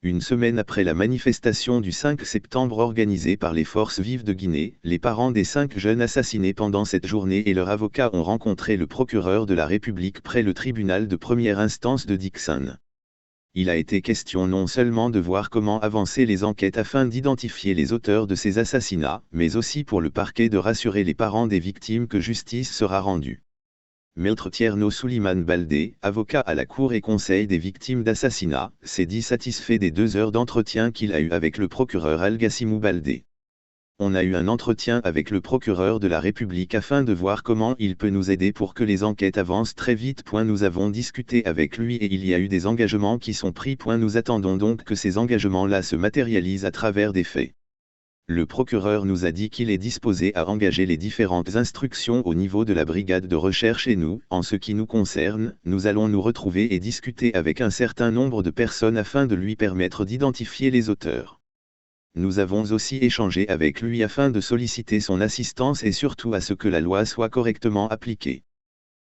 Une semaine après la manifestation du 5 septembre organisée par les forces vives de Guinée, les parents des 5 jeunes assassinés pendant cette journée et leurs avocats ont rencontré le procureur de la République près le tribunal de première instance de Dixon. Il a été question non seulement de voir comment avancer les enquêtes afin d'identifier les auteurs de ces assassinats, mais aussi pour le parquet de rassurer les parents des victimes que justice sera rendue. Maître Tierno Souleymane Baldé, avocat à la Cour et Conseil des victimes d'assassinat, s'est dit satisfait des 2 heures d'entretien qu'il a eu avec le procureur Algassimou Baldé. On a eu un entretien avec le procureur de la République afin de voir comment il peut nous aider pour que les enquêtes avancent très vite. Nous avons discuté avec lui et il y a eu des engagements qui sont pris. Nous attendons donc que ces engagements-là se matérialisent à travers des faits. Le procureur nous a dit qu'il est disposé à engager les différentes instructions au niveau de la brigade de recherche et nous, en ce qui nous concerne, nous allons nous retrouver et discuter avec un certain nombre de personnes afin de lui permettre d'identifier les auteurs. Nous avons aussi échangé avec lui afin de solliciter son assistance et surtout à ce que la loi soit correctement appliquée.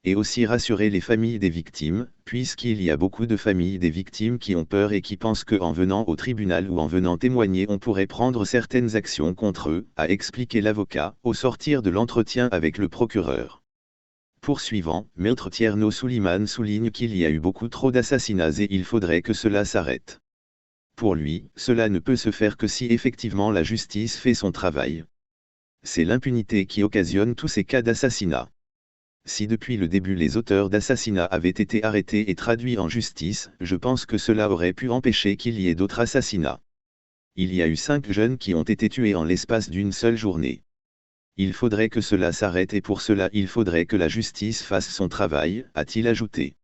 Et aussi rassurer les familles des victimes, puisqu'il y a beaucoup de familles des victimes qui ont peur et qui pensent qu'en venant au tribunal ou en venant témoigner on pourrait prendre certaines actions contre eux, a expliqué l'avocat, au sortir de l'entretien avec le procureur. Poursuivant, Maître Tierno Souleymane souligne qu'il y a eu beaucoup trop d'assassinats et il faudrait que cela s'arrête. Pour lui, cela ne peut se faire que si effectivement la justice fait son travail. C'est l'impunité qui occasionne tous ces cas d'assassinat. Si depuis le début les auteurs d'assassinats avaient été arrêtés et traduits en justice, je pense que cela aurait pu empêcher qu'il y ait d'autres assassinats. Il y a eu 5 jeunes qui ont été tués en l'espace d'une seule journée. Il faudrait que cela s'arrête et pour cela il faudrait que la justice fasse son travail, a-t-il ajouté.